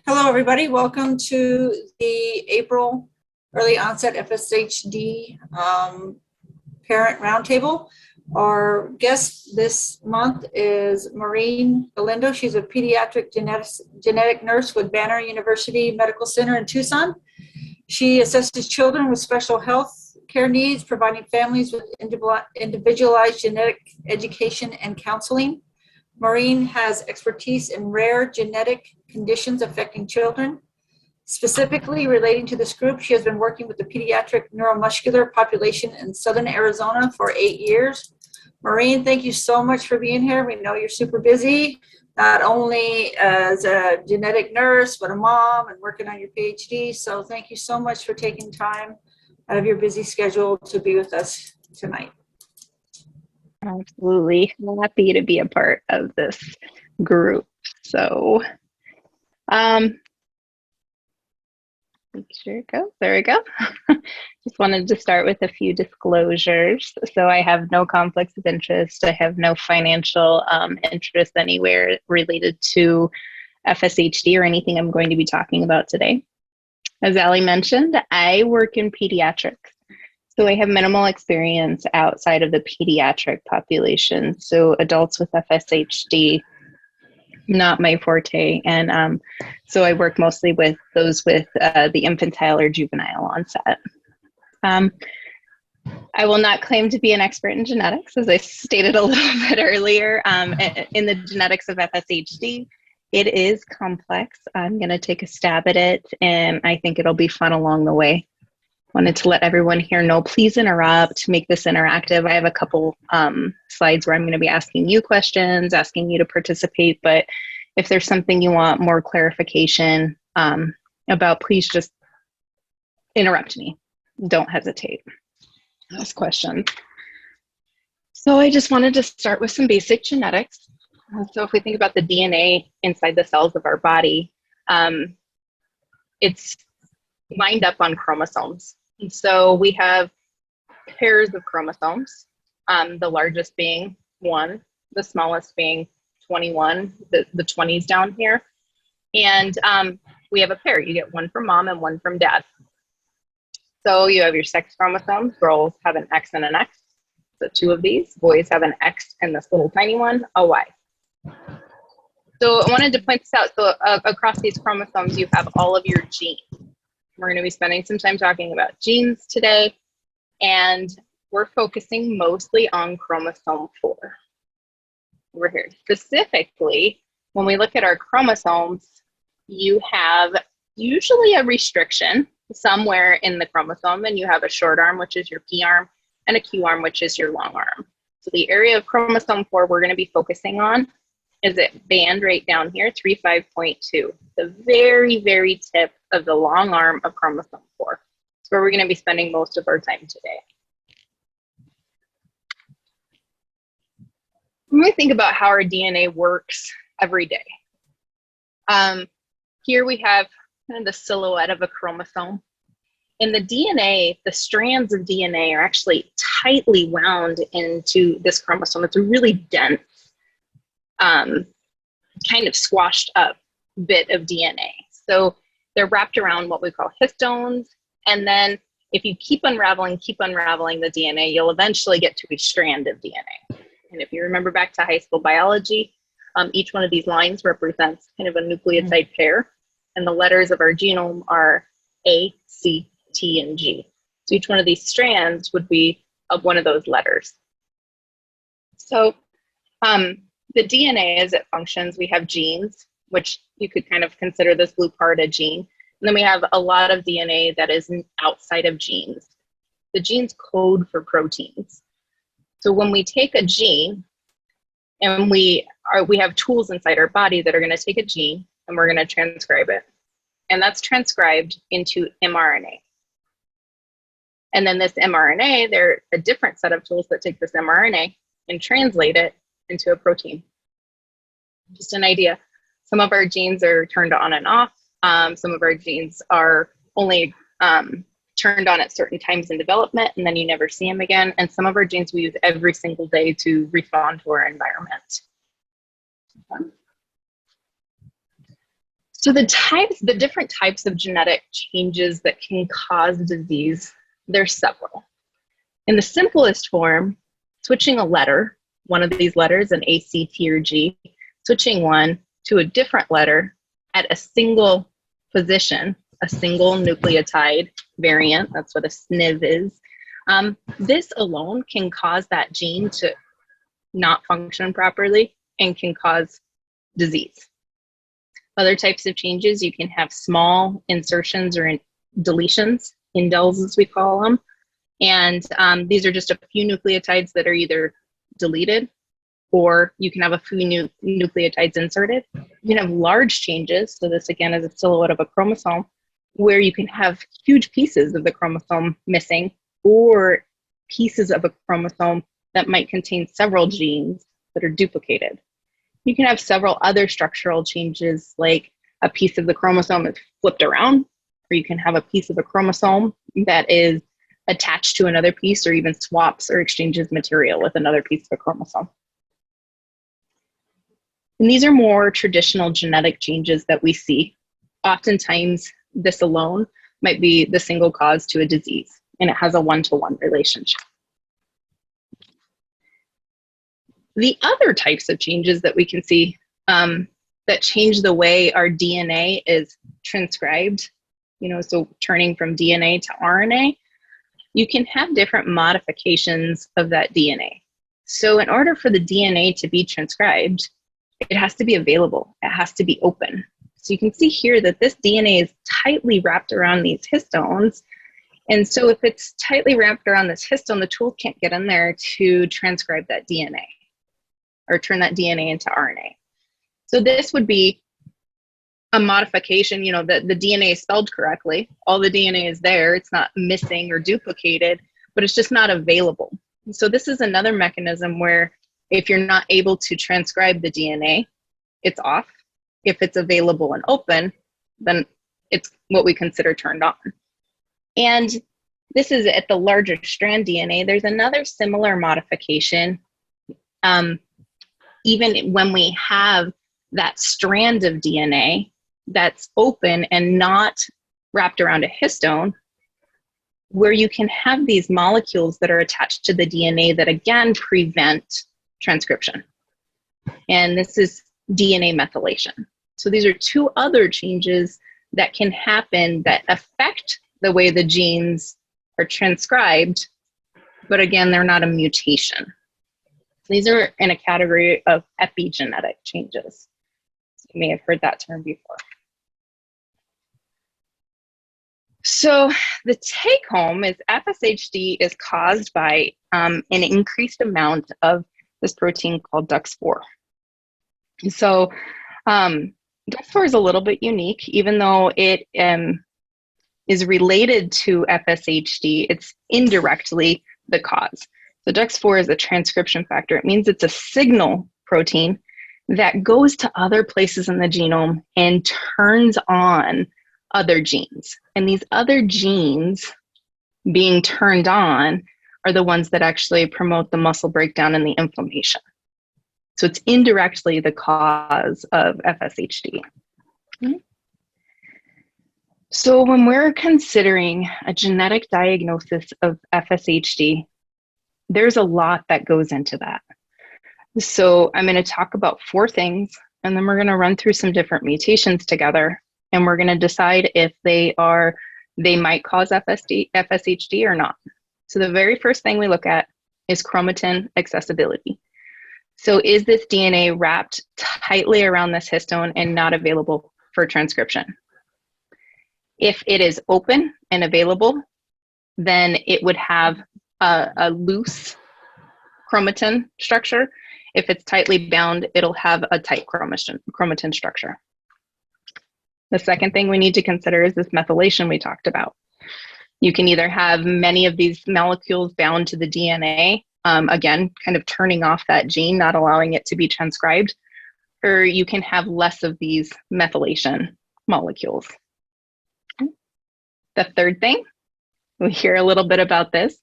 Hello, everybody. Welcome to the April Early Onset FSHD Parent Roundtable. Our guest this month is Maureen Galindo. She's a pediatric genetic nurse with Banner University Medical Center in Tucson. She assesses children with special health care needs, providing families with individualized genetic education and counseling. Maureen has expertise in rare genetic conditions affecting children. Specifically relating to this group, she has been working with the pediatric neuromuscular population in Southern Arizona for 8 years. Maureen, thank you so much for being here. We know you're super busy, not only as a genetic nurse, but a mom and working on your PhD. So thank you so much for taking time out of your busy schedule to be with us tonight. Absolutely. Happy to be a part of this group. So, make sure it goes. There we go. Just wanted to start with a few disclosures. So I have no conflicts of interest. I have no financial interest anywhere related to FSHD or anything I'm going to be talking about today. As Allie mentioned, I work in pediatrics. So I have minimal experience outside of the pediatric population. So adults with FSHD, not my forte. And so I work mostly with those with the infantile or juvenile onset. I will not claim to be an expert in genetics, as I stated a little bit earlier. In the genetics of FSHD, it is complex. I'm going to take a stab at it, and I think it'll be fun along the way. Wanted to let everyone here know, please interrupt, make this interactive. I have a couple slides where I'm going to be asking you questions, asking you to participate, but if there's something you want more clarification about, please just interrupt me. Don't hesitate. Ask questions. So I just wanted to start with some basic genetics. So if we think about the DNA inside the cells of our body, it's lined up on chromosomes. And so we have pairs of chromosomes, the largest being 1, the smallest being 21, the 20s down here. And we have a pair. You get one from mom and one from dad. So you have your sex chromosomes. Girls have an X and an X. So 2 of these. Boys have an X and this little tiny one, a Y. So I wanted to point this out. So across these chromosomes, you have all of your genes. We're going to be spending some time talking about genes today, and we're focusing mostly on chromosome 4. Over here. Specifically, when we look at our chromosomes, you have usually a restriction somewhere in the chromosome, and you have a short arm, which is your P arm, and a Q arm, which is your long arm. So the area of chromosome 4 we're going to be focusing on is it band right down here, 35.2, the very, very tip of the long arm of chromosome 4. It's where we're going to be spending most of our time today. When we think about how our DNA works every day, here we have kind of the silhouette of a chromosome. In the DNA, the strands of DNA are actually tightly wound into this chromosome. It's a really dense, kind of squashed up bit of DNA. So they're wrapped around what we call histones. And then if you keep unraveling the DNA, you'll eventually get to a strand of DNA. And if you remember back to high school biology, each one of these lines represents kind of a nucleotide pair. And the letters of our genome are A, C, T, and G. So each one of these strands would be of one of those letters. So the DNA, as it functions, we have genes, which you could kind of consider this blue part a gene. And then we have a lot of DNA that is outside of genes. The genes code for proteins. So when we take a gene, and we have tools inside our body that are going to take a gene and we're going to transcribe it. And that's transcribed into mRNA. And then this mRNA, there are a different set of tools that take this mRNA and translate it into a protein. Just an idea. Some of our genes are turned on and off. Some of our genes are only turned on at certain times in development, and then you never see them again. And some of our genes we use every single day to respond to our environment. So the different types of genetic changes that can cause disease, there's several. In the simplest form, switching a letter, one of these letters, an A, C, T, or G, switching one to a different letter at a single position, a single nucleotide variant, that's what a SNV is. This alone can cause that gene to not function properly and can cause disease. Other types of changes, you can have small insertions or deletions, indels as we call them. And these are just a few nucleotides that are either deleted, or you can have a few nucleotides inserted. You can have large changes. So this again is a silhouette of a chromosome, where you can have huge pieces of the chromosome missing, or pieces of a chromosome that might contain several genes that are duplicated. You can have several other structural changes, like a piece of the chromosome is flipped around, or you can have a piece of a chromosome that is attached to another piece, or even swaps or exchanges material with another piece of a chromosome. And these are more traditional genetic changes that we see. Oftentimes, this alone might be the single cause to a disease, and it has a one-to-one relationship. The other types of changes that we can see that change the way our DNA is transcribed, so turning from DNA to RNA, you can have different modifications of that DNA. So in order for the DNA to be transcribed, it has to be available. It has to be open. So you can see here that this DNA is tightly wrapped around these histones. And so if it's tightly wrapped around this histone, the tool can't get in there to transcribe that DNA or turn that DNA into RNA. So this would be a modification, that the DNA is spelled correctly. All the DNA is there. It's not missing or duplicated, but it's just not available. So this is another mechanism where if you're not able to transcribe the DNA, it's off. If it's available and open, then it's what we consider turned on. And this is at the larger strand DNA. There's another similar modification. Even when we have that strand of DNA that's open and not wrapped around a histone, where you can have these molecules that are attached to the DNA that again prevent transcription. And this is DNA methylation. So these are two other changes that can happen that affect the way the genes are transcribed, but again, they're not a mutation. These are in a category of epigenetic changes. You may have heard that term before. So the take home is FSHD is caused by an increased amount of this protein called DUX4. So DUX4 is a little bit unique, even though it is related to FSHD, it's indirectly the cause. So DUX4 is a transcription factor. It means it's a signal protein that goes to other places in the genome and turns on other genes. And these other genes being turned on are the ones that actually promote the muscle breakdown and the inflammation. So it's indirectly the cause of FSHD. So when we're considering a genetic diagnosis of FSHD, there's a lot that goes into that. So I'm going to talk about 4 things, and then we're going to run through some different mutations together, and we're going to decide if they might cause FSHD or not. So the very first thing we look at is chromatin accessibility. So is this DNA wrapped tightly around this histone and not available for transcription? If it is open and available, then it would have a loose chromatin structure. If it's tightly bound, it'll have a tight chromatin structure. The second thing we need to consider is this methylation we talked about. You can either have many of these molecules bound to the DNA, again, kind of turning off that gene, not allowing it to be transcribed, or you can have less of these methylation molecules. The third thing, we hear a little bit about this.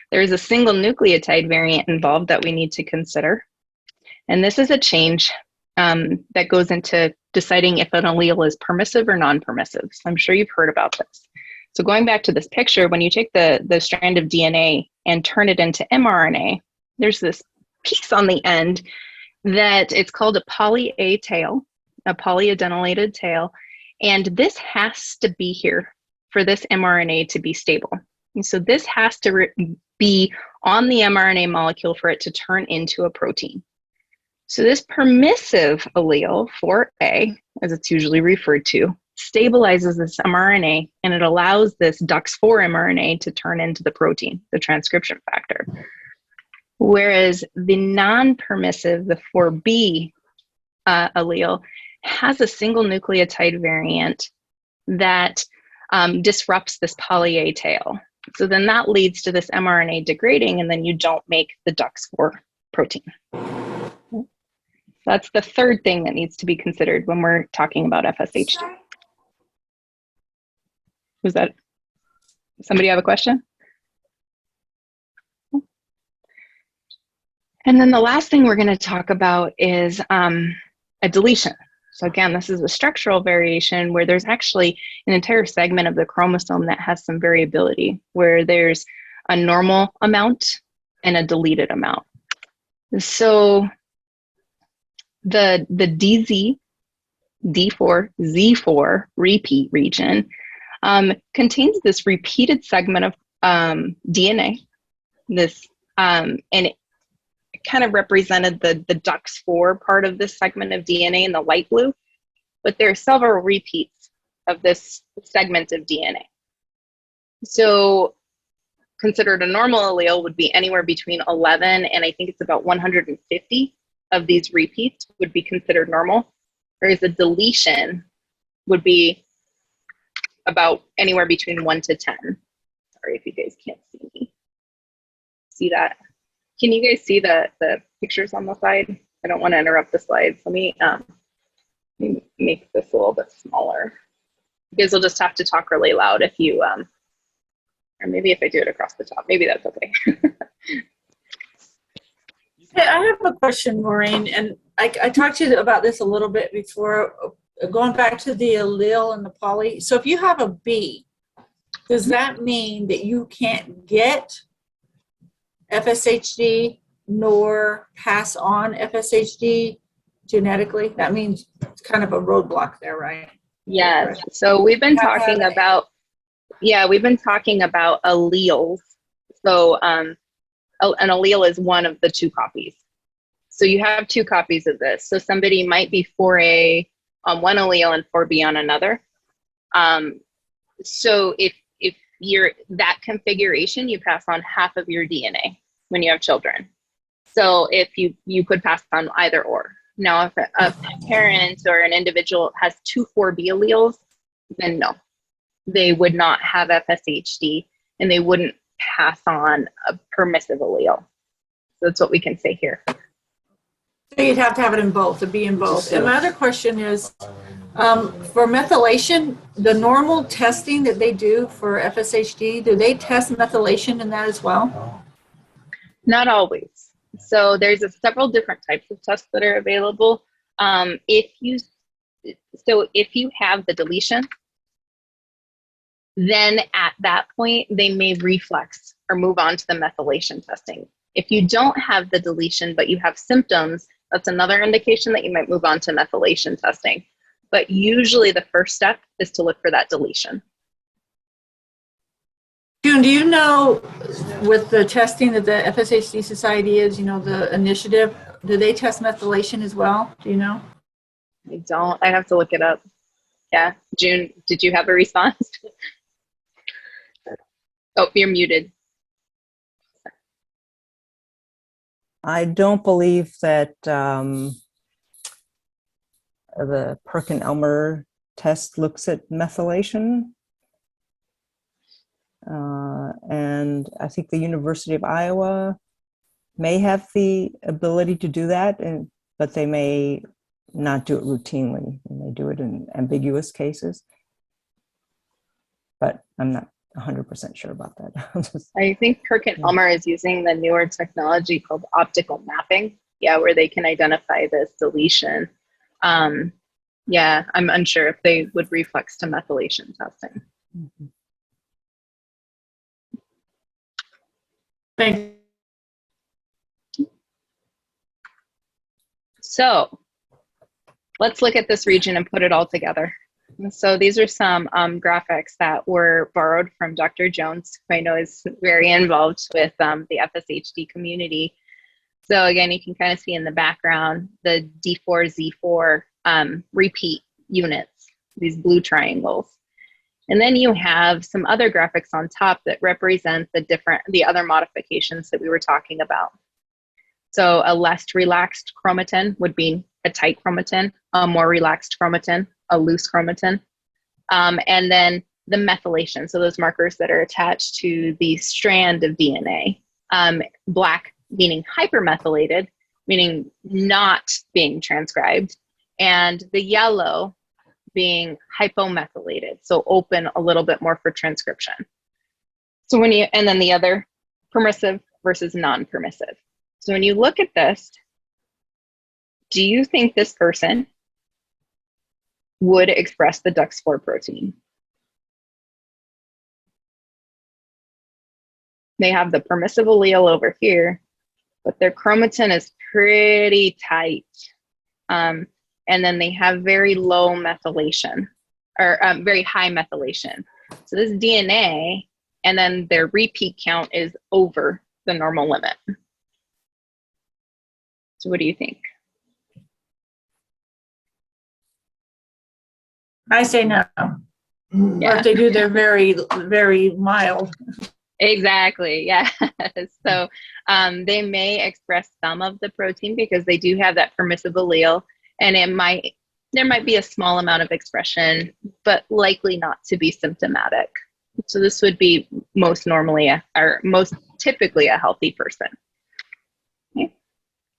There is a single nucleotide variant involved that we need to consider. And this is a change that goes into deciding if an allele is permissive or non-permissive. So I'm sure you've heard about this. So going back to this picture, when you take the strand of DNA and turn it into mRNA, there's this piece on the end that it's called a poly-A tail, a polyadenylated tail, and this has to be here for this mRNA to be stable. And so this has to be on the mRNA molecule for it to turn into a protein. So this permissive allele, 4A, as it's usually referred to, stabilizes this mRNA, and it allows this DUX4 mRNA to turn into the protein, the transcription factor. Whereas the non-permissive, the 4B allele, has a single nucleotide variant that disrupts this poly-A tail. So then that leads to this mRNA degrading, and then you don't make the DUX4 protein. That's the third thing that needs to be considered when we're talking about FSHD. Was that, somebody have a question? And then the last thing we're going to talk about is a deletion. So again, this is a structural variation where there's actually an entire segment of the chromosome that has some variability, where there's a normal amount and a deleted amount. So the DZ, D4, Z4 repeat region contains this repeated segment of DNA, this, and it kind of represented the DUX4 part of this segment of DNA in the light blue, but there are several repeats of this segment of DNA. So considered a normal allele would be anywhere between 11 and I think it's about 150 of these repeats would be considered normal, whereas a deletion would be about anywhere between 1 to 10. Sorry if you guys can't see me. See that? Can you guys see the pictures on the side? I don't want to interrupt the slides. Let me make this a little bit smaller. You guys will just have to talk really loud if you, or maybe if I do it across the top, maybe that's okay. Hey, I have a question, Maureen, and I talked to you about this a little bit before, going back to the allele and the poly. So if you have a B, does that mean that you can't get FSHD nor pass on FSHD genetically? That means it's kind of a roadblock there, right? Yes. So we've been talking about, we've been talking about alleles. So an allele is one of the two copies. So you have two copies of this. So somebody might be 4A on one allele and 4B on another. So if you're that configuration, you pass on half of your DNA when you have children. So if you could pass on either or. Now, if a parent or an individual has two 4B alleles, then no, they would not have FSHD and they wouldn't pass on a permissive allele. So that's what we can say here. So you'd have to have it in both, to be in both. And my other question is, for methylation, the normal testing that they do for FSHD, do they test methylation in that as well? Not always. So there's several different types of tests that are available. If you have the deletion, then at that point, they may reflex or move on to the methylation testing. If you don't have the deletion, but you have symptoms, that's another indication that you might move on to methylation testing. But usually the first step is to look for that deletion. June, do you know with the testing that the FSHD Society is, the initiative, do they test methylation as well? Do you know? I don't. I have to look it up. Yeah. June, did you have a response? Oh, you're muted. I don't believe that the Perkin-Elmer test looks at methylation. And I think the University of Iowa may have the ability to do that, but they may not do it routinely. They may do it in ambiguous cases. But I'm not 100% sure about that. I think Perkin-Elmer is using the newer technology called optical mapping. Yeah, where they can identify this deletion. Yeah, I'm unsure if they would reflex to methylation testing. Thank So let's look at this region and put it all together. So these are some graphics that were borrowed from Dr. Jones, who I know is very involved with the FSHD community. So again, you can kind of see in the background the D4, Z4 repeat units, these blue triangles. And then you have some other graphics on top that represent the other modifications that we were talking about. So a less relaxed chromatin would be a tight chromatin, a more relaxed chromatin, a loose chromatin, and then the methylation, so those markers that are attached to the strand of DNA. Black meaning hypermethylated, meaning not being transcribed, and the yellow being hypomethylated, so open a little bit more for transcription. So and then the other, permissive versus non-permissive. So when you look at this, do you think this person would express the DUX4 protein? They have the permissive allele over here, but their chromatin is pretty tight. And then they have very low methylation, or very high methylation. So this DNA, and then their repeat count is over the normal limit. So what do you think? I say no. Or if they do, they're very, very mild. Exactly, yeah. So they may express some of the protein because they do have that permissive allele, and there might be a small amount of expression, but likely not to be symptomatic. So this would be most typically a healthy person. Okay.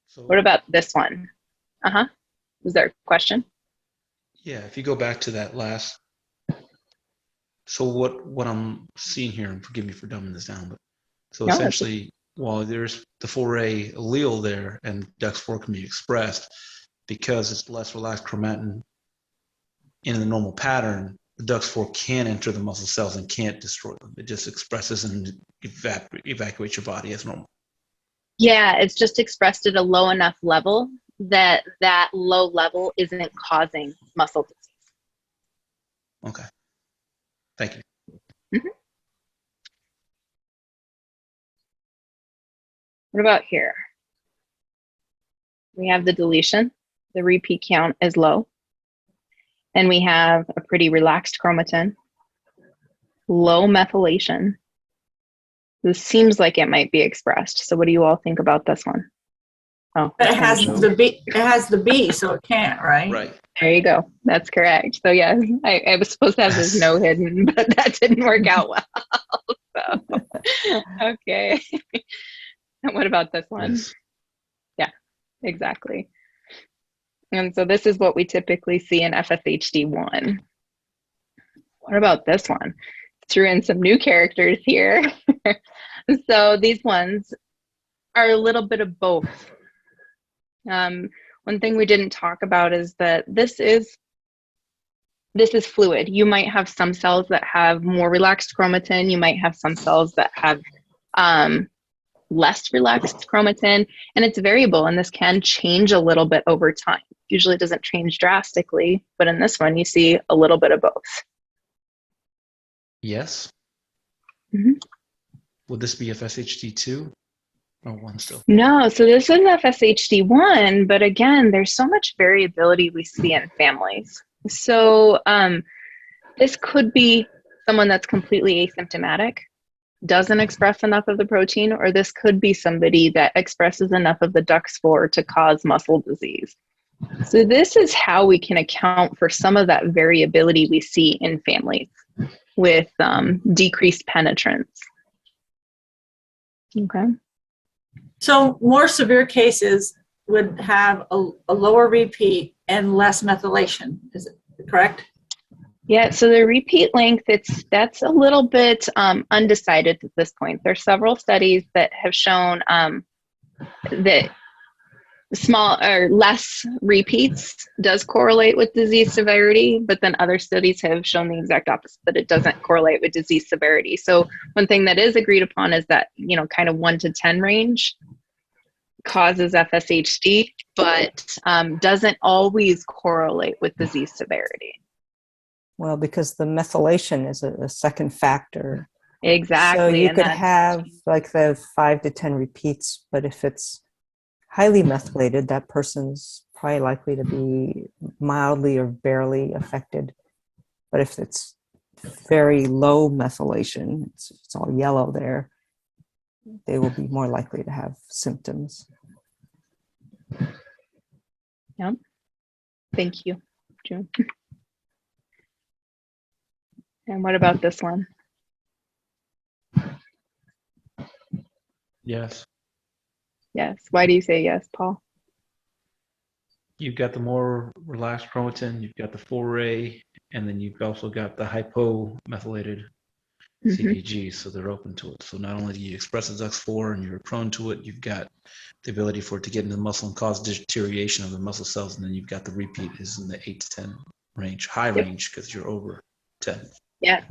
So, What about this one? Was there a question? yeah, if you go back to that last, so what I'm seeing here, and forgive me for dumbing this down, but so No, essentially, while there's the 4A allele there and DUX4 can be expressed, because it's less relaxed chromatin in the normal pattern, the DUX4 can enter the muscle cells and can't destroy them. It just expresses and evacuates your body as normal. Yeah, it's just expressed at a low enough level that low level isn't causing muscle disease. Okay. Thank you. Mm-hmm. What about here? We have the deletion. The repeat count is low. And we have a pretty relaxed chromatin, low methylation. This seems like it might be expressed. So what do you all think about this one? Oh, It has the B, so it can't, right? Right. there you go. That's correct. So yeah, I was supposed to have this no hidden, but that didn't work out well. So, okay. And what about this one? Yes. Yeah, exactly. And so this is what we typically see in FSHD1. What about this one? Threw in some new characters here. So these ones are a little bit of both. One thing we didn't talk about is that this is fluid. You might have some cells that have more relaxed chromatin. You might have some cells that have less relaxed chromatin, and it's variable, and this can change a little bit over time. Usually it doesn't change drastically, but in this one you see a little bit of both. Yes. Mm-hmm. Would this be FSHD2 or 1 still? No, so this is FSHD1, but again, there's so much variability we see in families. So this could be someone that's completely asymptomatic, doesn't express enough of the protein, or this could be somebody that expresses enough of the DUX4 to cause muscle disease. So this is how we can account for some of that variability we see in families with decreased penetrance. Okay. So more severe cases would have a lower repeat and less methylation. Is it correct? Yeah, so the repeat length, that's a little bit undecided at this point. There's several studies that have shown that small or less repeats does correlate with disease severity, but then other studies have shown the exact opposite, that it doesn't correlate with disease severity. So one thing that is agreed upon is that, kind of 1 to 10 range causes FSHD, but doesn't always correlate with disease severity. Well, because the methylation is a second factor. Exactly. So you and could that's- have like the 5 to 10 repeats, but if it's highly methylated, that person's probably likely to be mildly or barely affected. But if it's very low methylation, it's all yellow there, they will be more likely to have symptoms. Yeah. Thank you, June. And what about this one? Yes. Yes. Why do you say yes, Paul? You've got the more relaxed chromatin, you've got the 4A, and then you've also got the hypomethylated CpG, so they're open to it. So not only do you express the DUX4 and you're prone to it, you've got the ability for it to get into the muscle and cause deterioration of the muscle cells, and then you've got the repeat is in the 8 to 10 range, high range, because you're over 10. Yeah.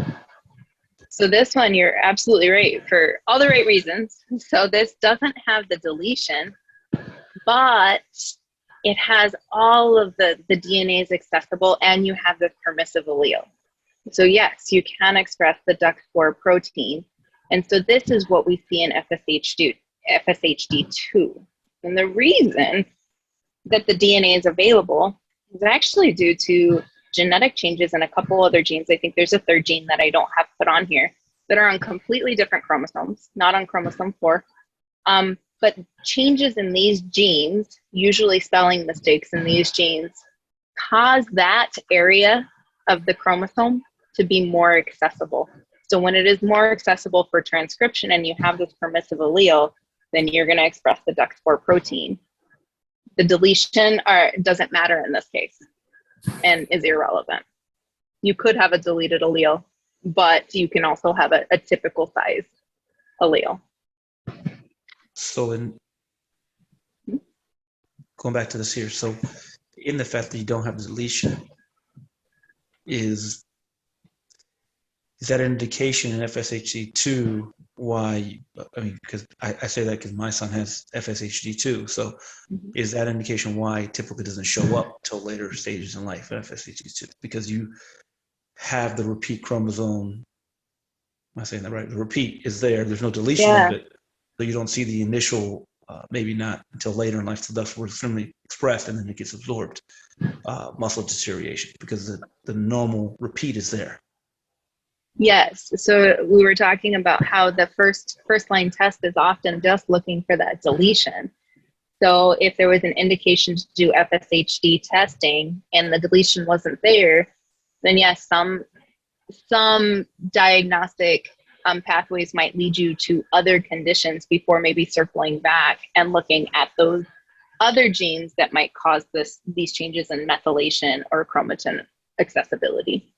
So this one, you're absolutely right for all the right reasons. So this doesn't have the deletion, but it has all of the DNAs accessible, and you have the permissive allele. So yes, you can express the DUX4 protein. And so this is what we see in FSHD2. And the reason that the DNA is available is actually due to genetic changes in a couple other genes. I think there's a third gene that I don't have put on here that are on completely different chromosomes, not on chromosome 4. But changes in these genes, usually spelling mistakes in these genes, cause that area of the chromosome to be more accessible. So when it is more accessible for transcription and you have this permissive allele, then you're going to express the DUX4 protein. The deletion doesn't matter in this case and is irrelevant. You could have a deleted allele, but you can also have a typical size allele. So going back to this here, so in the fact that you don't have the deletion, is that an indication in FSHD2 why, because I say that because my son has FSHD2, so is that an indication why it typically doesn't show up till later stages in life in FSHD2? Because you have the repeat chromosome, am I saying that right? The repeat is there, there's no deletion of it, so you don't see the initial, maybe not until later in life, so that's where it's extremely expressed and then it gets absorbed, muscle deterioration, because the normal repeat is there. Yes. So we were talking about how the first line test is often just looking for that deletion. So if there was an indication to do FSHD testing and the deletion wasn't there, then yes, some diagnostic pathways might lead you to other conditions before maybe circling back and looking at those other genes that might cause these changes in methylation or chromatin accessibility.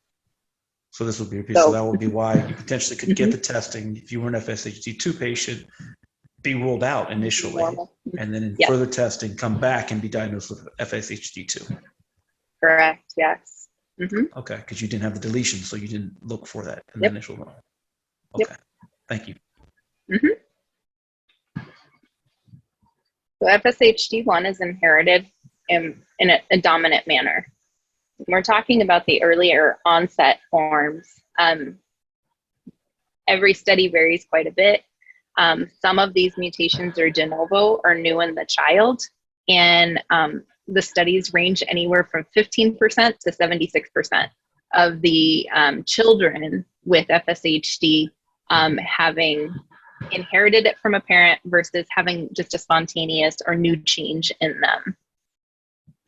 So this would be so that would be why you potentially could get the testing if you were an FSHD2 patient, be ruled out initially, and then in further testing come back and be diagnosed with FSHD2. Correct. Yes. Okay, because you didn't have the deletion, so you didn't look for that in the initial one. Okay, thank you. So FSHD1 is inherited in a dominant manner. We're talking about the earlier onset forms. Every study varies quite a bit. Some of these mutations are de novo or new in the child, and the studies range anywhere from 15% to 76% of the children with FSHD having inherited it from a parent versus having just a spontaneous or new change in them.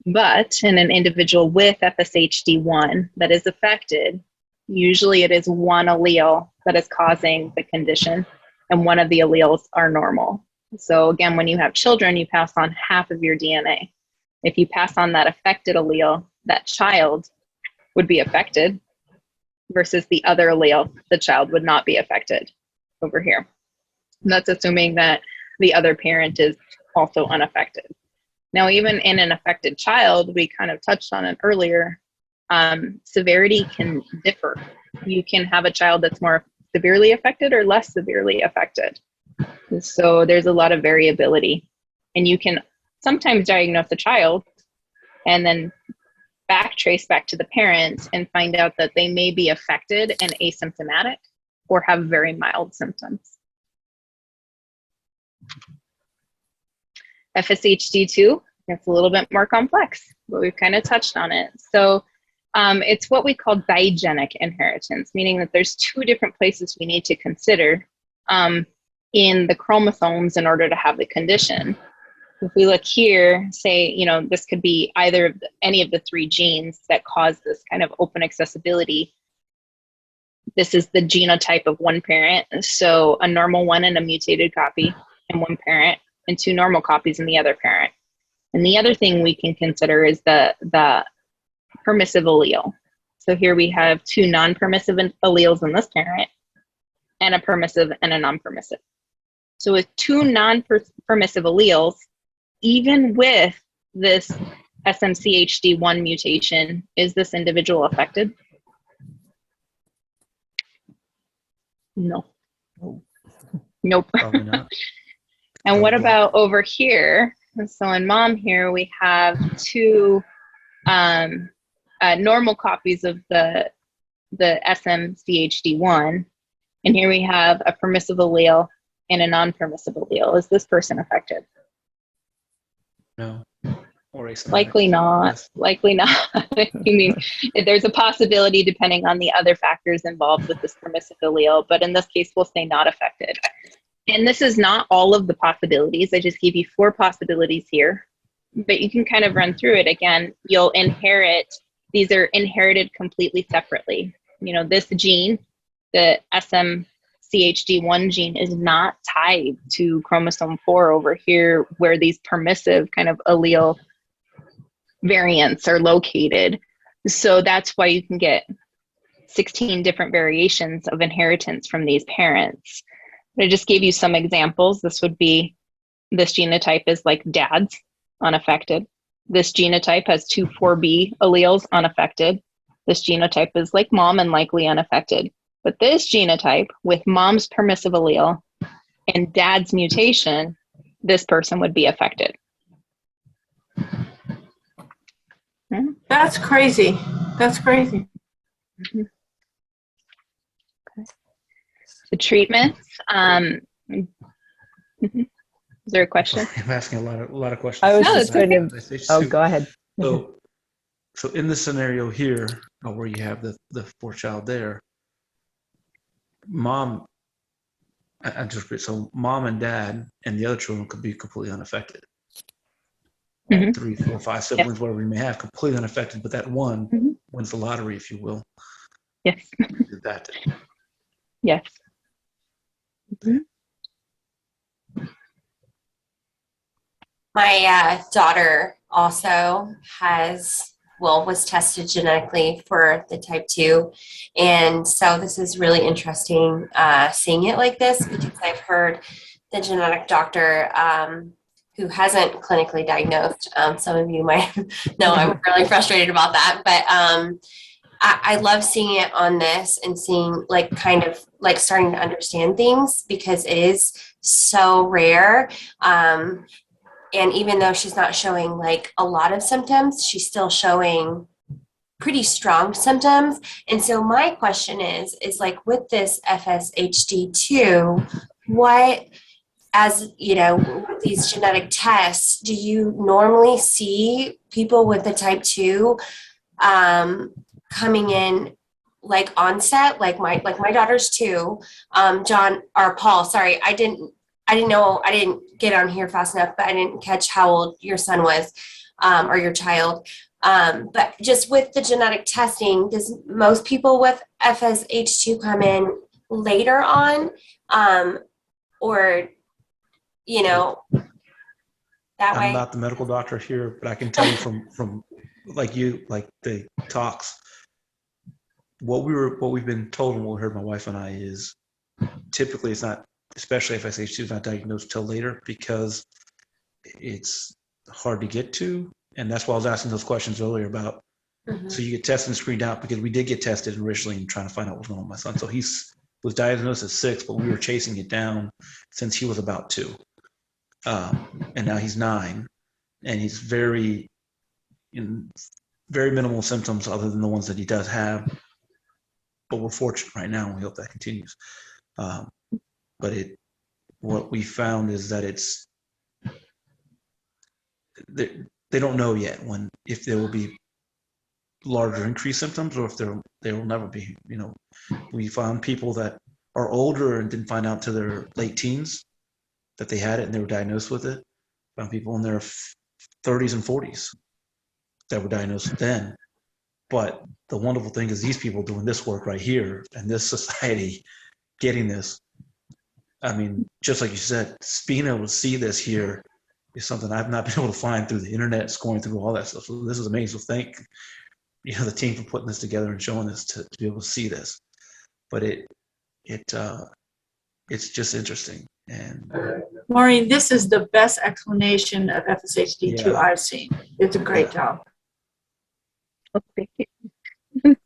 But in an individual with FSHD1 that is affected, usually it is one allele that is causing the condition, and one of the alleles are normal. So again, when you have children, you pass on half of your DNA. If you pass on that affected allele, that child would be affected, versus the other allele, the child would not be affected over here. And that's assuming that the other parent is also unaffected. Now, even in an affected child, we kind of touched on it earlier, severity can differ. You can have a child that's more severely affected or less severely affected. So there's a lot of variability. And you can sometimes diagnose a child and then trace back to the parents and find out that they may be affected and asymptomatic or have very mild symptoms. FSHD too, it's a little bit more complex, but we've kind of touched on it. So it's what we call digenic inheritance, meaning that there's two different places we need to consider in the chromosomes in order to have the condition. If we look here, say, you know, this could be either of any of the three genes that cause this kind of open accessibility. This is the genotype of one parent, so a normal one and a mutated copy in one parent, and two normal copies in the other parent. And the other thing we can consider is the permissive allele. So here we have two non-permissive alleles in this parent, and a permissive and a non-permissive. So with two non-permissive alleles, even with this SMCHD1 mutation, is this individual affected? No. Nope. Probably not. And what about over here? So in mom here, we have two normal copies of the SMCHD1. And here we have a permissive allele and a non-permissive allele. Is this person affected? No. Or asymptomatic. Likely not. Yes. Likely not. I mean, there's a possibility depending on the other factors involved with this permissive allele, but in this case, we'll say not affected. And this is not all of the possibilities. I just gave you 4 possibilities here, but you can kind of run through it again. You'll inherit, these are inherited completely separately. You know, this gene, the SMCHD1 gene, is not tied to chromosome 4 over here where these permissive kind of allele variants are located. So that's why you can get 16 different variations of inheritance from these parents. I just gave you some examples. This would be, this genotype is like dad's, unaffected. This genotype has 2 4B alleles, unaffected. This genotype is like mom and likely unaffected. But this genotype with mom's permissive allele and dad's mutation, this person would be affected. That's crazy. That's crazy. The treatments. Is there a question? I'm asking a lot of questions. I was No, just it's going to, oh, go ahead. So in the scenario here, where you have the 4th child there, mom, so mom and dad and the other children could be completely unaffected. Mm-hmm. 3, 4, 5 siblings, whatever we may have, completely unaffected, but that one wins the lottery, if you will. Yes. Did that. Yes. My daughter also was tested genetically for the type 2. And so this is really interesting seeing it like this, because I've heard the genetic doctor who hasn't clinically diagnosed. Some of you might know I'm really frustrated about that, but I love seeing it on this and seeing kind of starting to understand things, because it is so rare. And even though she's not showing a lot of symptoms, she's still showing pretty strong symptoms. And so my question is with this FSHD2, what, as you know, with these genetic tests, do you normally see people with the type 2 coming in onset, like my daughter's 2, John or Paul, sorry, I didn't know, I didn't get on here fast enough, but I didn't catch how old your son was, or your child. But just with the genetic testing, does most people with FSH2 come in later on? Or, that way? I'm not the medical doctor here, but I can tell you from the talks, what we've been told and what we heard my wife and I is typically it's not, especially FSH2 is not diagnosed till later, because it's hard to get to. And that's why I was asking those questions earlier about, so you get tested and screened out, because we did get tested originally and trying to find out what's going on with my son. So was diagnosed at 6, but we were chasing it down since he was about 2. And now he's 9, and he's very minimal symptoms other than the ones that he does have. But we're fortunate right now, and we hope that continues. But what we found is that they don't know yet if there will be larger increased symptoms, or if there will never be. We found people that are older and didn't find out till their late teens that they had it and they were diagnosed with it. Found people in their 30s and 40s that were diagnosed then. But the wonderful thing is these people doing this work right here, and this society getting this. I mean, just like you said, being able to see this here is something I've not been able to find through the internet, scoring through all that stuff. So this is amazing. So thank the team for putting this together and showing this to be able to see this. But it's just interesting. And Maureen, this is the best explanation of FSHD2 I've seen. It's a great job. Okay.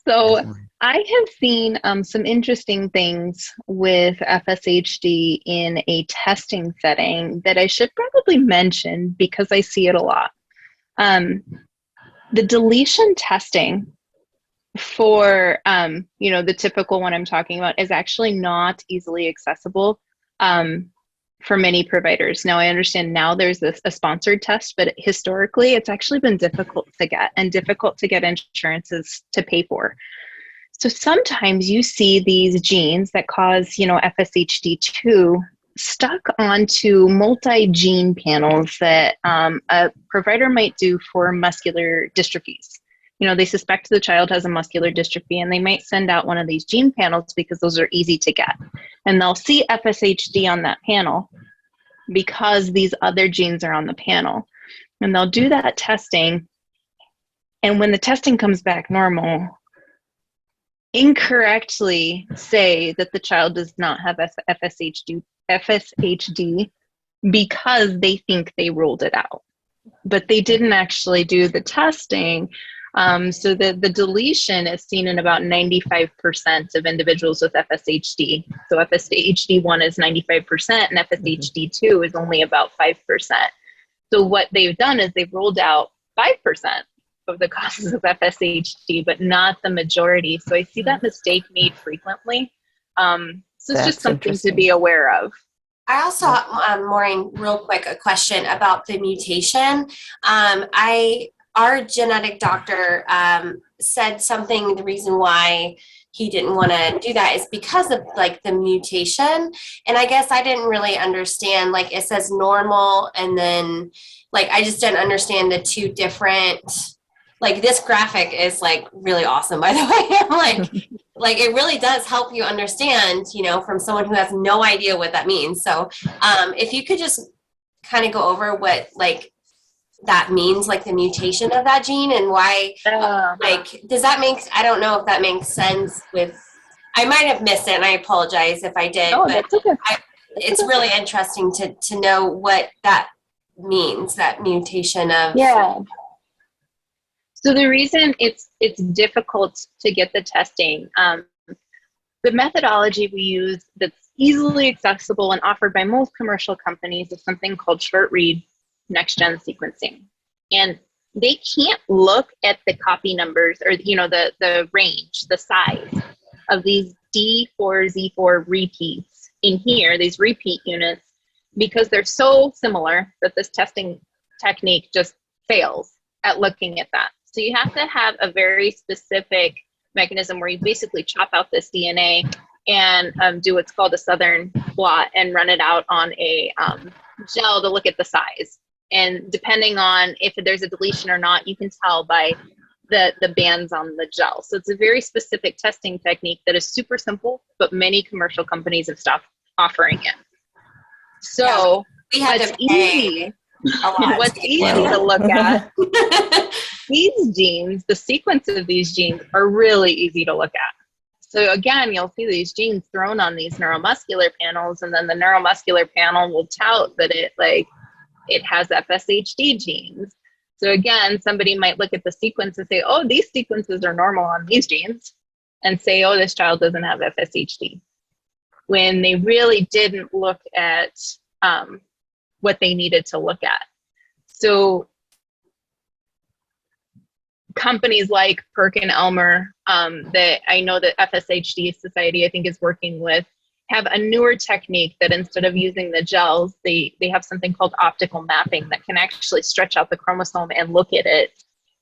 So definitely. I have seen some interesting things with FSHD in a testing setting that I should probably mention because I see it a lot. The deletion testing for, the typical one I'm talking about is actually not easily accessible for many providers. Now, I understand now there's a sponsored test, but historically it's actually been difficult to get insurances to pay for. So sometimes you see these genes that cause, FSHD2 stuck onto multi-gene panels that a provider might do for muscular dystrophies. They suspect the child has a muscular dystrophy, and they might send out one of these gene panels because those are easy to get. And they'll see FSHD on that panel because these other genes are on the panel. And they'll do that testing. And when the testing comes back normal, incorrectly say that the child does not have FSHD because they think they ruled it out. But they didn't actually do the testing. So the deletion is seen in about 95% of individuals with FSHD. So FSHD1 is 95% and FSHD2 is only about 5%. So what they've done is they've ruled out 5% of the causes of FSHD, but not the majority. So I see that mistake made frequently. So it's just something to be aware of. I also, Maureen, real quick, a question about the mutation. Our genetic doctor said something, the reason why he didn't want to do that is because of the mutation. And I guess I didn't really understand, it says normal, and then I just didn't understand the two different, this graphic is really awesome, by the way. I'm it really does help you understand, from someone who has no idea what that means. So if you could just kind of go over what that means, the mutation of that gene, and why, does that I don't know if that makes sense I might have missed it, and I apologize if I did, but that's okay. It's really interesting to know what that means, that mutation of. Yeah. So the reason it's difficult to get the testing, the methodology we use that's easily accessible and offered by most commercial companies is something called short read next-gen sequencing. And they can't look at the copy numbers or, the range, the size of these D4Z4 repeats in here, these repeat units, because they're so similar that this testing technique just fails at looking at that. So you have to have a very specific mechanism where you basically chop out this DNA and do what's called a Southern blot and run it out on a gel to look at the size. And depending on if there's a deletion or not, you can tell by the bands on the gel. So it's a very specific testing technique that is super simple, but many commercial companies have stopped offering it. So we had to pay a lot. What's easy to look at, these genes, the sequence of these genes are really easy to look at. So again, you'll see these genes thrown on these neuromuscular panels, and then the neuromuscular panel will tout that it has FSHD genes. So again, somebody might look at the sequence and say, oh, these sequences are normal on these genes, and say, oh, this child doesn't have FSHD, when they really didn't look at what they needed to look at. So companies like PerkinElmer, that I know that FSHD Society, I think, is working with, have a newer technique that instead of using the gels, they have something called optical mapping that can actually stretch out the chromosome and look at it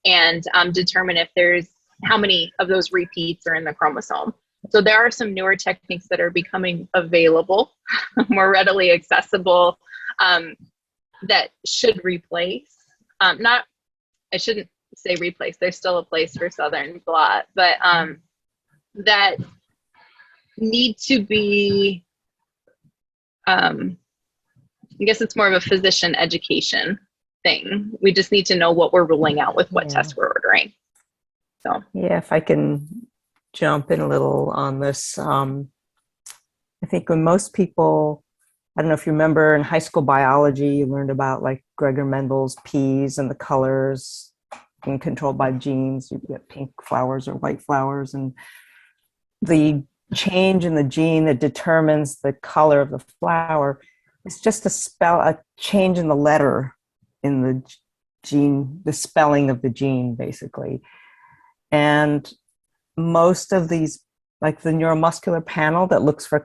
and determine if there's how many of those repeats are in the chromosome. So there are some newer techniques that are becoming available, more readily accessible, that should replace, I shouldn't say replace, there's still a place for Southern blot, but that need to be, I guess it's more of a physician education thing. We just need to know what we're ruling out with what tests we're ordering. So Yeah, if I can jump in a little on this, I think when most people, I don't know if you remember in high school biology, you learned about like Gregor Mendel's peas and the colors being controlled by genes. You get pink flowers or white flowers, and the change in the gene that determines the color of the flower is just a change in the letter in the gene, the spelling of the gene, basically. And most of these, like the neuromuscular panel that looks for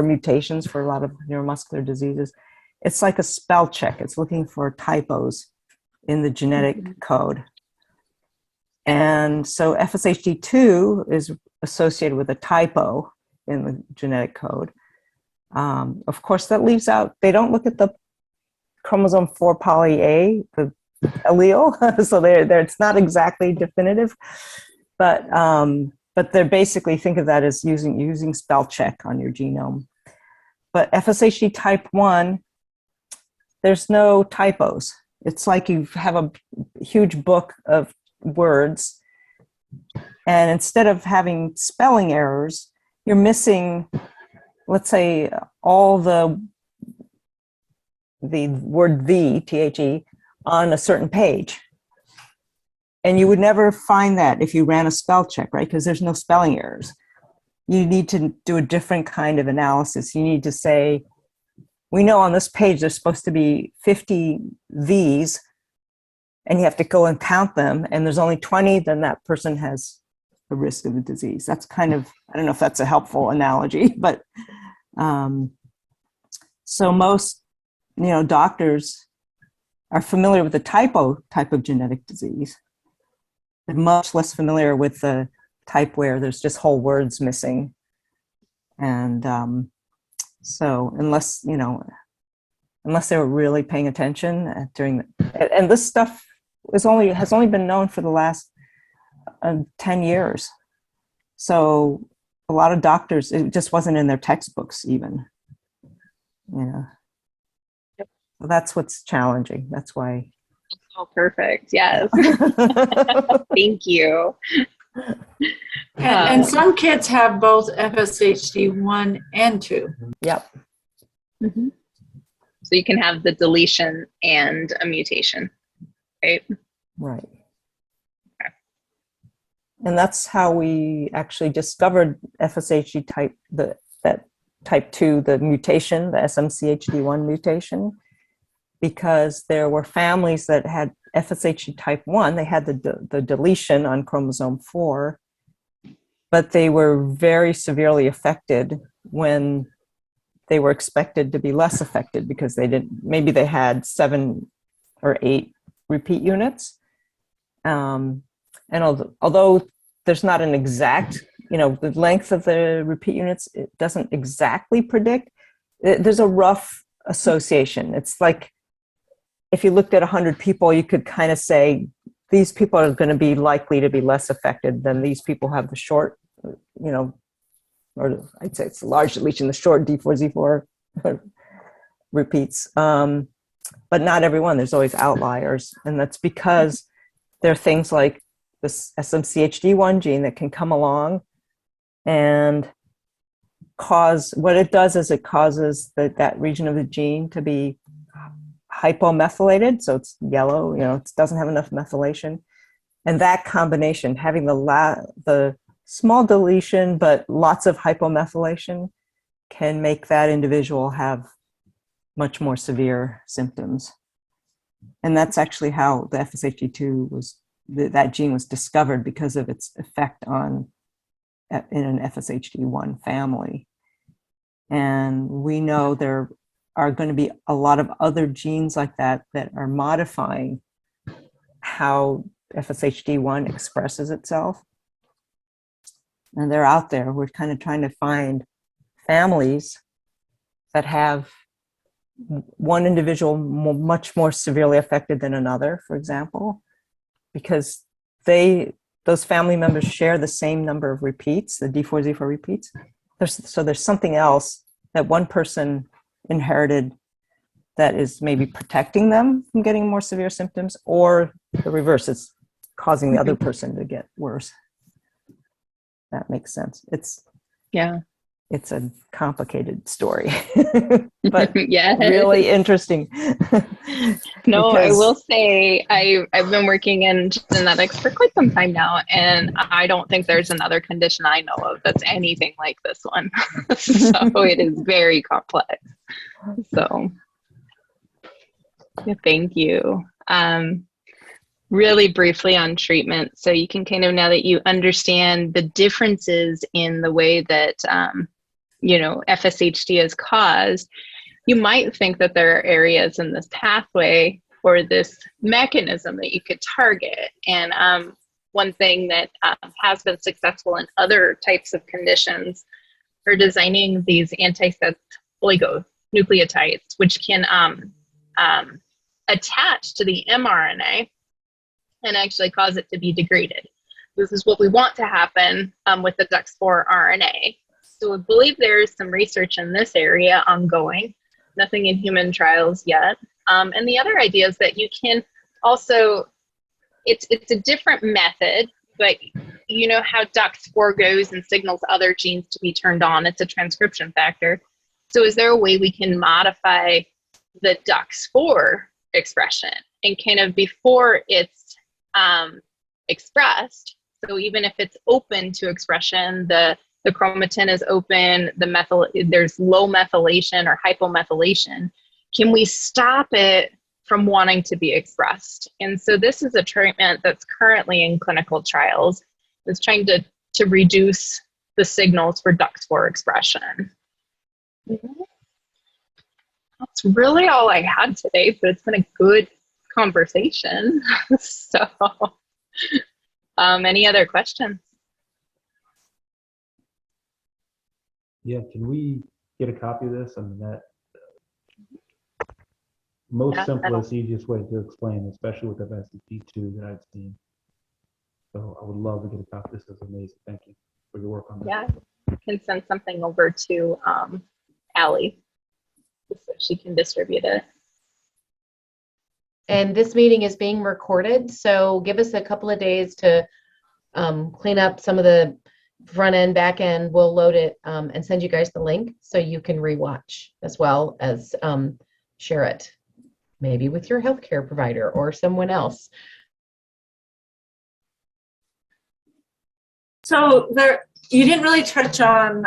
mutations for a lot of neuromuscular diseases, it's like a spell check. It's looking for typos in the genetic code. And so FSHD2 is associated with a typo in the genetic code. Of course, that leaves out, they don't look at the chromosome 4 poly A, the allele, so it's not exactly definitive, but they're basically, think of that as using spell check on your genome. But FSHD type 1, there's no typos. It's like you have a huge book of words, and instead of having spelling errors, you're missing, let's say, all the word the, on a certain page. And you would never find that if you ran a spell check, right? Because there's no spelling errors. You need to do a different kind of analysis. You need to say, we know on this page there's supposed to be 50 these, and you have to go and count them, and there's only 20, then that person has a risk of the disease. That's kind of, I don't know if that's a helpful analogy, but so most, doctors are familiar with the typo type of genetic disease. They're much less familiar with the type where there's just whole words missing. And so unless they were really paying attention and this stuff has only been known for the last 10 years. So a lot of doctors, it just wasn't in their textbooks even. Yep. So that's what's challenging. That's why. Oh, perfect. Yes. Thank you. And some kids have both FSHD 1 and 2. Yep. Mm-hmm. So you can have the deletion and a mutation, right? Right. Okay. And that's how we actually discovered FSHD type 2, the mutation, the SMCHD1 mutation, because there were families that had FSHD type 1. They had the deletion on chromosome 4, but they were very severely affected when they were expected to be less affected because maybe they had 7 or 8 repeat units. And although there's not an exact, the length of the repeat units, it doesn't exactly predict. There's a rough association. It's like, if you looked at 100 people, you could kind of say, these people are going to be likely to be less affected than these people have the short, or I'd say it's a large deletion, the short D4Z4 repeats. But not everyone, there's always outliers. And that's because there are things like this SMCHD1 gene that can come along and what it does is it causes that region of the gene to be hypomethylated, so it's yellow, it doesn't have enough methylation. And that combination, having the small deletion but lots of hypomethylation, can make that individual have much more severe symptoms. And that's actually how the FSHD2 that gene was discovered, because of its effect in an FSHD1 family. And we know there are going to be a lot of other genes like that are modifying how FSHD1 expresses itself. And they're out there. We're kind of trying to find families that have one individual much more severely affected than another, for example, because those family members share the same number of repeats, the D4Z4 repeats. So there's something else that one person inherited that is maybe protecting them from getting more severe symptoms, or the reverse, it's causing the other person to get worse. That makes sense. It's a complicated story, but yeah, really interesting. No, I Because- will say I've been working in genetics for quite some time now, and I don't think there's another condition I know of that's anything like this one. So it is very complex. So yeah, thank you. Really briefly on treatment, so you can kind of, now that you understand the differences in the way that FSHD is caused, you might think that there are areas in this pathway or this mechanism that you could target. And one thing that has been successful in other types of conditions are designing these antisense oligonucleotides, which can attach to the mRNA and actually cause it to be degraded. This is what we want to happen with the DUX4 RNA. So I believe there is some research in this area ongoing, nothing in human trials yet. And the other idea is that you can also, it's a different method, but you know how DUX4 goes and signals other genes to be turned on. It's a transcription factor. So is there a way we can modify the DUX4 expression and kind of before it's expressed? So even if it's open to expression, the chromatin is open, there's low methylation or hypomethylation, can we stop it from wanting to be expressed? And so this is a treatment that's currently in clinical trials. It's trying to reduce the signals for DUX4 expression. That's really all I had today, but it's been a good conversation. So, any other questions? Yeah, can we get a copy of this? I mean, that most Yeah, simplest, easiest way to explain, especially with the FSHD2 that I've seen. So I would love to get a copy. This is amazing. Thank you for your work on that. Yeah, I can send something over to Allie so she can distribute it. And this meeting is being recorded, so give us a couple of days to clean up some of the front end, back end. We'll load it and send you guys the link so you can rewatch, as well as share it, maybe with your healthcare provider or someone else. So you didn't really touch on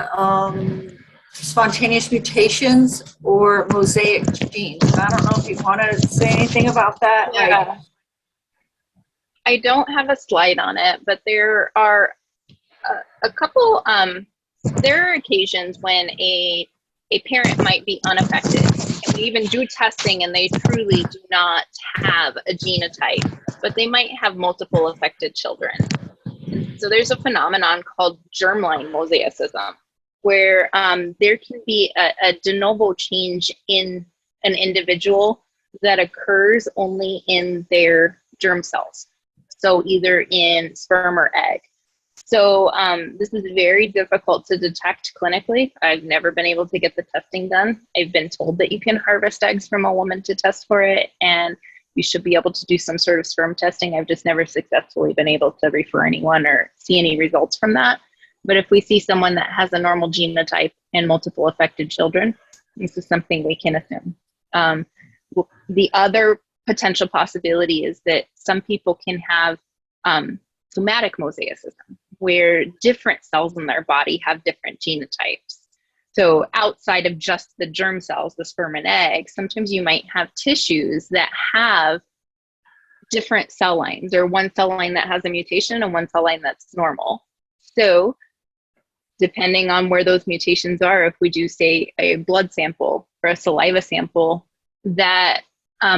spontaneous mutations or mosaic genes. I don't know if you want to say anything about that. Yeah. I don't have a slide on it, but there are a couple, there are occasions when a parent might be unaffected. And we even do testing and they truly do not have a genotype, but they might have multiple affected children. So there's a phenomenon called germline mosaicism, where there can be a de novo change in an individual that occurs only in their germ cells. So either in sperm or egg. So this is very difficult to detect clinically. I've never been able to get the testing done. I've been told that you can harvest eggs from a woman to test for it, and you should be able to do some sort of sperm testing. I've just never successfully been able to refer anyone or see any results from that. But if we see someone that has a normal genotype and multiple affected children, this is something we can assume. The other potential possibility is that some people can have somatic mosaicism, where different cells in their body have different genotypes. So outside of just the germ cells, the sperm and egg, sometimes you might have tissues that have different cell lines, or one cell line that has a mutation and one cell line that's normal. So depending on where those mutations are, if we do, say, a blood sample or a saliva sample, that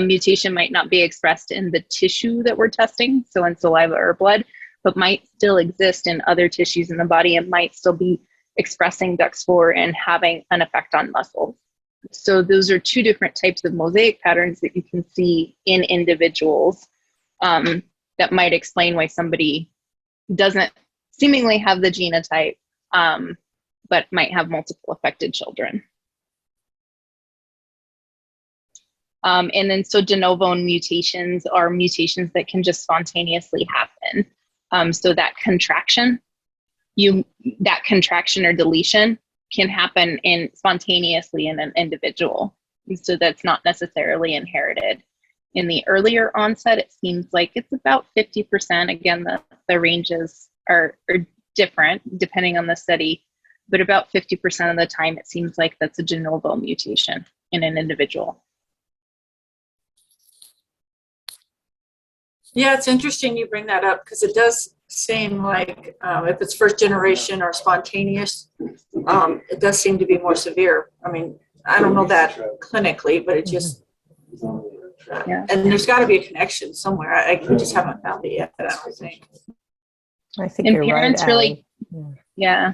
mutation might not be expressed in the tissue that we're testing, so in saliva or blood, but might still exist in other tissues in the body and might still be expressing DUX4 and having an effect on muscles. So those are two different types of mosaic patterns that you can see in individuals that might explain why somebody doesn't seemingly have the genotype, but might have multiple affected children. And then so de novo mutations are mutations that can just spontaneously happen. So that contraction or deletion can happen spontaneously in an individual. And so that's not necessarily inherited. In the earlier onset, it seems like it's about 50%. Again, the ranges are different depending on the study, but about 50% of the time, it seems like that's a de novo mutation in an individual. Yeah, it's interesting you bring that up, because it does seem like if it's first generation or spontaneous, it does seem to be more severe. I mean, I don't know that clinically, but it just, Yeah. and there's got to be a connection somewhere. We just haven't found it yet, I don't think. I think And you're parents right, really, Allie. yeah.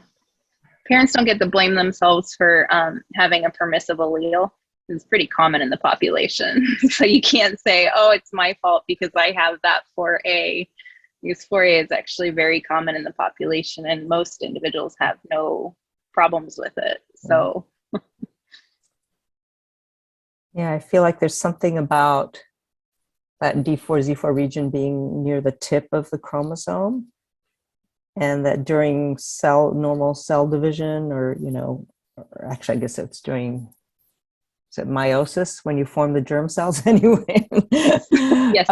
Parents don't get to blame themselves for having a permissive allele. It's pretty common in the population. So you can't say, oh, it's my fault because I have that 4A. Because 4A is actually very common in the population, and most individuals have no problems with it. So Yeah, I feel like there's something about that D4Z4 region being near the tip of the chromosome, and that during normal cell division, or or actually I guess it's during, is it meiosis when you form the germ cells anyway? yes.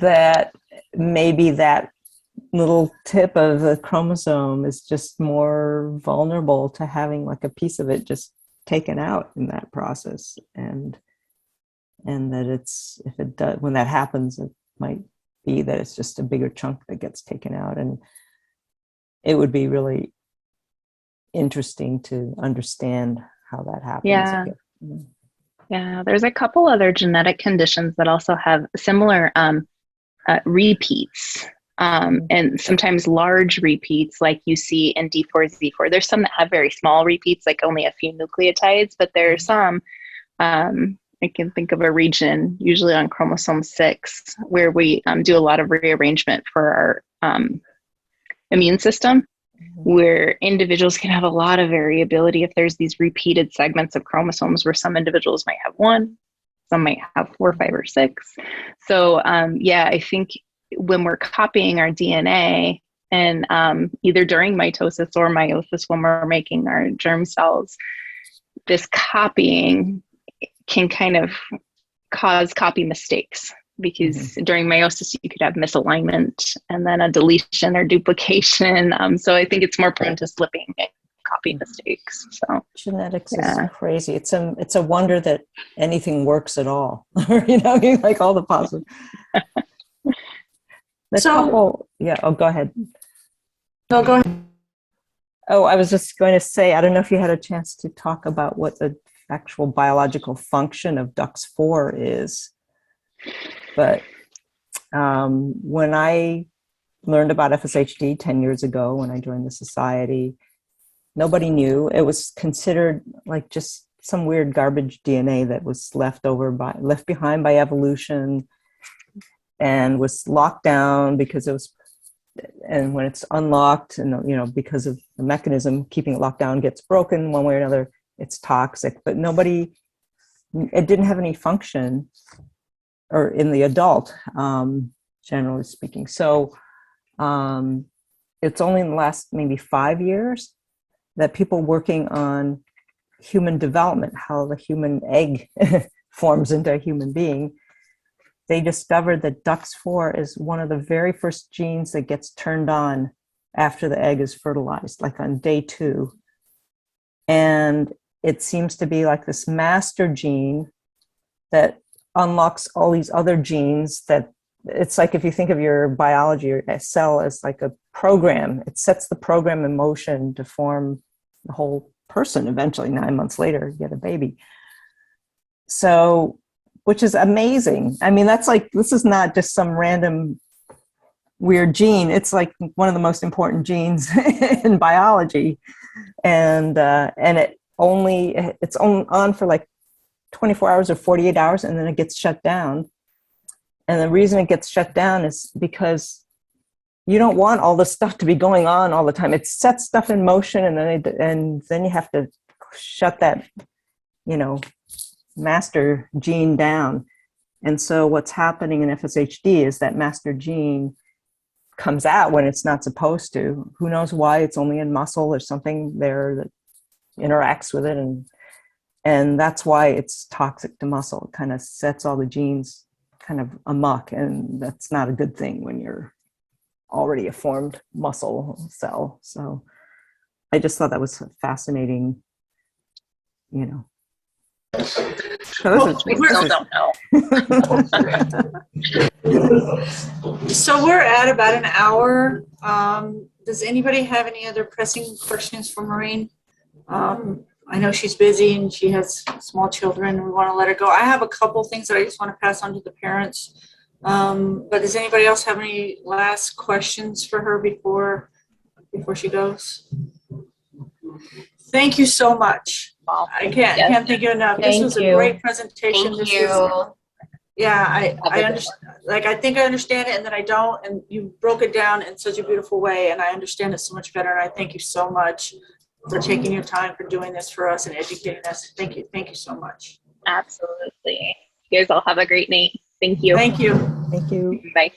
That maybe that little tip of the chromosome is just more vulnerable to having like a piece of it just taken out in that process, and that it's, if it does, when that happens, it might be that it's just a bigger chunk that gets taken out. And it would be really interesting to understand how that happens. Yeah. Yeah, there's a couple other genetic conditions that also have similar repeats, and sometimes large repeats like you see in D4Z4. There's some that have very small repeats, like only a few nucleotides, but there are some, I can think of a region, usually on chromosome 6, where we do a lot of rearrangement for our immune system, where individuals can have a lot of variability if there's these repeated segments of chromosomes, where some individuals might have 1, some might have 4, 5, or 6. So yeah, I think when we're copying our DNA, and either during mitosis or meiosis, when we're making our germ cells, this copying can kind of cause copy mistakes, because during meiosis you could have misalignment and then a deletion or duplication. So I think it's more prone to slipping and copy mistakes. So genetics is crazy. It's a wonder that anything works at all. Like all the positive. Oh, go ahead. No, go ahead. Oh, I was just going to say, I don't know if you had a chance to talk about what the actual biological function of DUX4 is, but when I learned about FSHD 10 years ago, when I joined the society, nobody knew. It was considered like just some weird garbage DNA that was left behind by evolution, and was locked down because it was, and when it's unlocked, and because of the mechanism keeping it locked down gets broken one way or another, it's toxic. But it didn't have any function, or in the adult, generally speaking. So it's only in the last maybe 5 years that people working on human development, how the human egg forms into a human being, they discovered that DUX4 is one of the very first genes that gets turned on after the egg is fertilized, like on day 2. And it seems to be like this master gene that unlocks all these other genes. That it's like, if you think of your biology or a cell as like a program, it sets the program in motion to form the whole person eventually. 9 months later, you get a baby. So, which is amazing. I mean, that's like, this is not just some random weird gene. It's like one of the most important genes in biology. And it's on for like 24 hours or 48 hours, and then it gets shut down. And the reason it gets shut down is because you don't want all this stuff to be going on all the time. It sets stuff in motion, and then you have to shut that, master gene down. And so what's happening in FSHD is that master gene comes out when it's not supposed to. Who knows why? It's only in muscle or something there that interacts with it, and that's why it's toxic to muscle. It kind of sets all the genes kind of amok, and that's not a good thing when you're already a formed muscle cell. So I just thought that was fascinating, So We still don't know. So we're at about an hour. Does anybody have any other pressing questions for Maureen? I know she's busy and she has small children. We want to let her go. I have a couple things that I just want to pass on to the parents. But does anybody else have any last questions for her before she goes? Thank you so much. I can't thank you enough. This was a great presentation. Thank you. I understand. Like, I think I understand it, and then I don't. And you broke it down in such a beautiful way, and I understand it so much better. And I thank you so much for taking your time for doing this for us and educating us. Thank you. Thank you so much. Absolutely. You guys all have a great night. Thank you. Thank you. thank you. Bye.